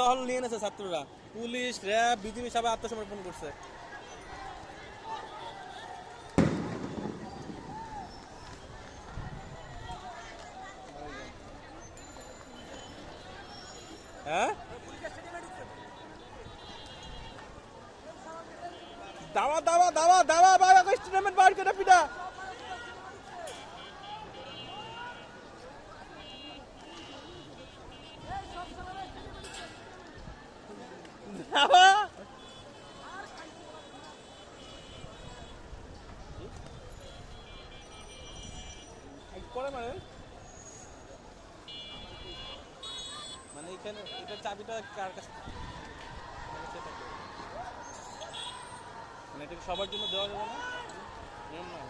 দল নিয়ে নেছে ছাত্ররা, পুলিশ, র্যাব, বিজিবি সবাই আত্মসমর্পণ করছে। হ্যাঁ, দাওয়া দাওয়া দাওয়া দাওয়া বাবা স্টুডেন্ট বার করে পিটা দাওয়া পরে মানে এখানে এটা চাবিটা কার কাছে, মানে এটা সবার জন্য দেওয়া যাবে না, নিয়ম নয়।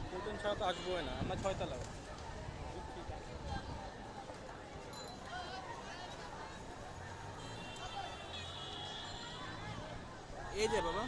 দুজন ছাড়া তো আসবোই না, আমরা 6 তলা। এই যে বাবা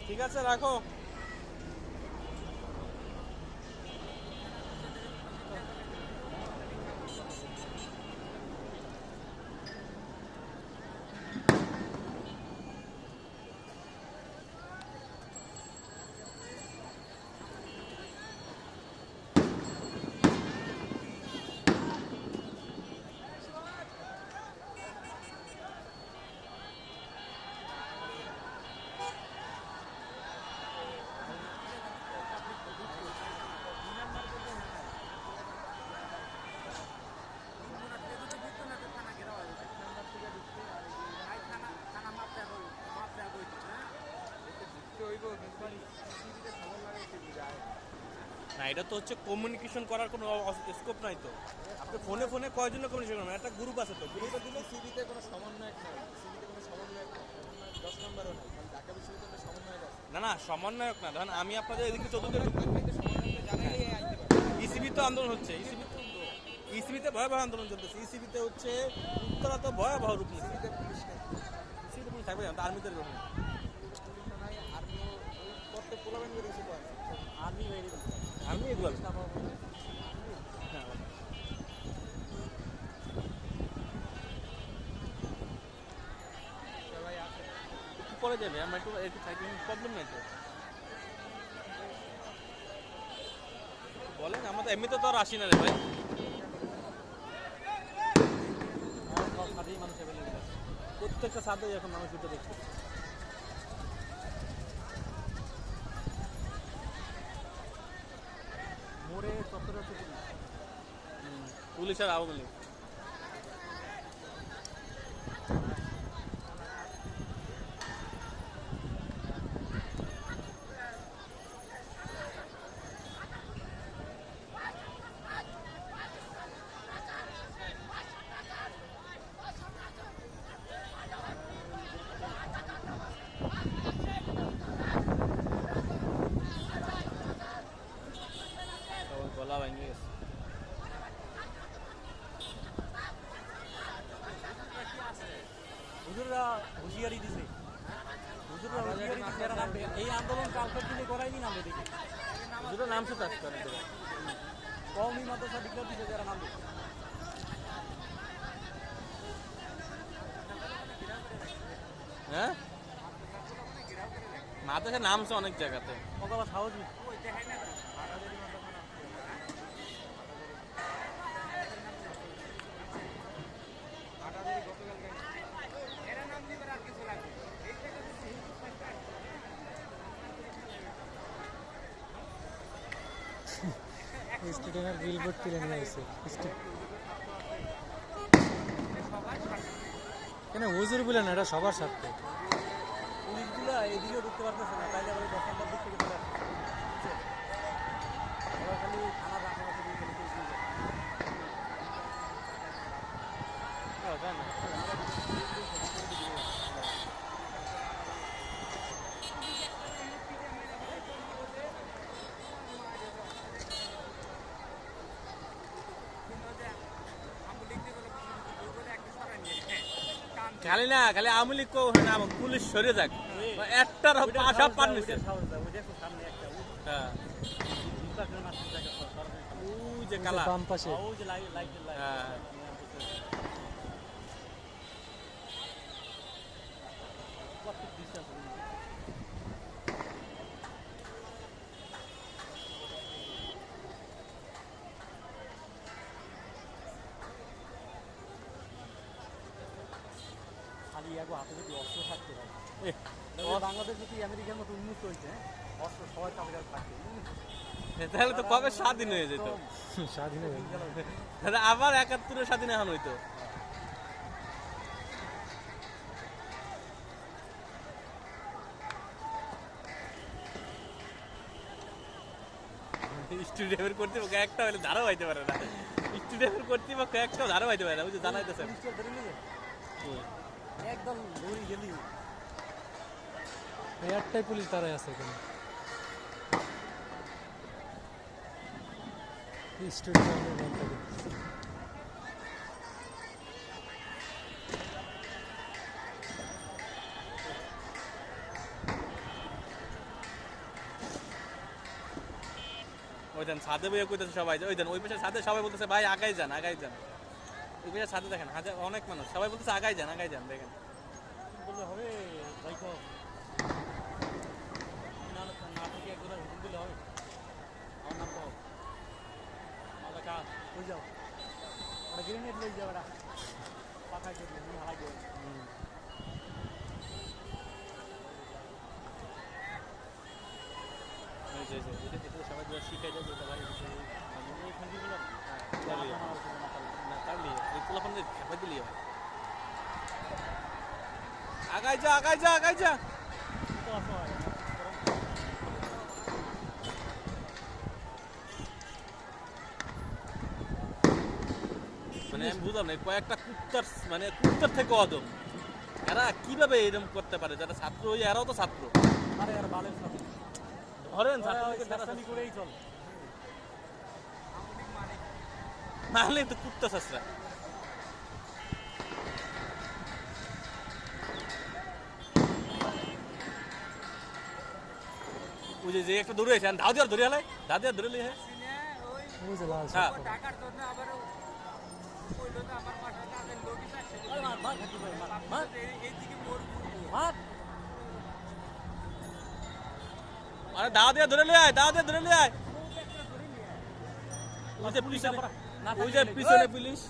ঠিক আছে, রাখো। না, এটা তো হচ্ছে কমিউনিকেশন করার কোনো স্কোপ নাই তো। আপনি ফোনে ফোনে কয়জনের কমিউনিকেশন করবেন? একটা গ্রুপ আছে তো, গ্রুপে দিলে সিভিতে কোনো সমন্বয়ক নাই, সিভিতে কোনো সমন্বয়ক নাই, 10 নম্বরও নাই, কারণ ঢাকা বিশ্ববিদ্যালয়ের সমন্বয়ক আছে। না না, সমন্বয়ক না, ধরেন আমি আপনাদের এদিকে চতুর্থ ইসিবি তো আন্দোলন হচ্ছে, ইসিবিতে ভয়াবহ আন্দোলন চলতেছে, ইসিবিতে হচ্ছে উত্তরা তো ভয়াবহ রূপ নিচ্ছে। সিভিতে পুলিশ নাই, ইসিবিতে পুলিশ থাকবে না, আর্মিদের গ্রহণ নাই, আর্মিও করতে পোলাবেন করে কিছু করে আর্মি বাইরে আর্মি এগুলো সবাই আছে। পরে যাবে, আমরা একটু থাকি, প্রবলেম নাই তো। বলেন, আমাদের এমনিতে তো আর আসি না রে ভাই, প্রত্যেকটা সাথে এখন মানুষ উঠে দেখছে। মোড়ে চত্বরে আছে পুলিশ আর আওয়ামী লীগ। গলা ভেঙে গেছে। হুজুররা হুঁশিয়ারি দিছে, হুজুররা হুঁশিয়ারি দিছে, এরা নামবে, এই আন্দোলন কালকের দিনে করাইনি, নামবে দেখি দুটো নামছে তো আজকে অনেক জায়গায়। কওমি মাদ্রাসা ডিক্লার দিছে যারা নামবে। হ্যাঁ, মাদ্রাসা নামছে অনেক জায়গাতে। ওগুলো সাহস নেই। স্টুডেন্টের বিলবোর্ড তুলে নিয়ে আসছে কেন হুজুর বলে না, এটা সবার স্বার্থে। এদিকেও ঢুকতে পারতেছে না, তাইলে আবার 10 নম্বর দিক থেকে চলে আসছে, বুঝছেন? ওরা খালি থানার আশেপাশে দিয়ে গেলে কেউ শুনবে না। তাই না? খালি না খালি আওয়ামী লীগ না পুলিশ সরে যাক একটার পাশা পারমিশন সামনে একটা হ্যাঁ নির্বাচনের মাঠের জায়গা সরাসরি সামনে। ওই যে কালা বাম পাশে ওই যে লাইটের লাইট হ্যাঁ কত ডিস্টেন্স আছে খালি এগো হাতে যদি অস্ত্র থাকতে পারে বাংলাদেশ যদি আমেরিকার মতো উন্মুক্ত হয়েছে, অস্ত্র সবাই কাছে কাছে থাকবে, তাহলে তো কবে স্বাধীন হয়ে যেত স্বাধীন হয়ে গেল। তাহলে আবার ৭১ স্বাধীন এখন হইতো স্টুডিয়ামের কর্তৃপক্ষ একটা হলে ধারা হইতে পারে না স্টুডিয়ামের কর্তৃপক্ষ একটাও ধারা হইতে পারে না বুঝতে জানাইতেছে পুলিশকে ধরে নিয়ে একদম দৌড়ি গেলি এই একটাই পুলিশ দাঁড়ায় আছে এখানে স্টেডিয়ামের মধ্যে। ওই দেন ছাদে বইয়ে কইতেছে সবাই যে ওই দেন ওই পাশে ছাদে সবাই বলতেছে ভাই আগাই যান ওই পাশে ছাদে দেখেন হাজার অনেক মানুষ সবাই বলতেছে আগাই যান দেখেন বললে হবে যাইতো না না থেকে একজোড়া হুকুম দিলে হবে আমার নাম তো আমাদের কাজ হয়ে যাও ওরা গ্রেনেড লই যাও ওরা পাখা গেলে তুমি হালাই গেল সবাই শিখাই যাবে ভাই এই খান্ডিগুলো না তাহলে এই পোলাপানদের খেপা দিলি হয় আগাই যা তো অসহায় মানে আমি বুঝলাম না কয়েকটা কুত্তার থেকে অদম এরা কিভাবে এরকম করতে পারে যারা ছাত্র ওই এরাও তো ছাত্র আরে আর বালের সাথে ধরেন ছাত্রলীগ করেই চল নাহলে তো কুত্তা ছাত্রা ওই যে একটা দৌড়ে আছে ধাও দিয়ে ধরে হালাই ধাও দিয়ে ধরে লিয়ে ওই যে লাল হ্যাঁ আরে দাও দিয়ে ধরে লিয়ে আয় ওই যে পিছনে পুলিশ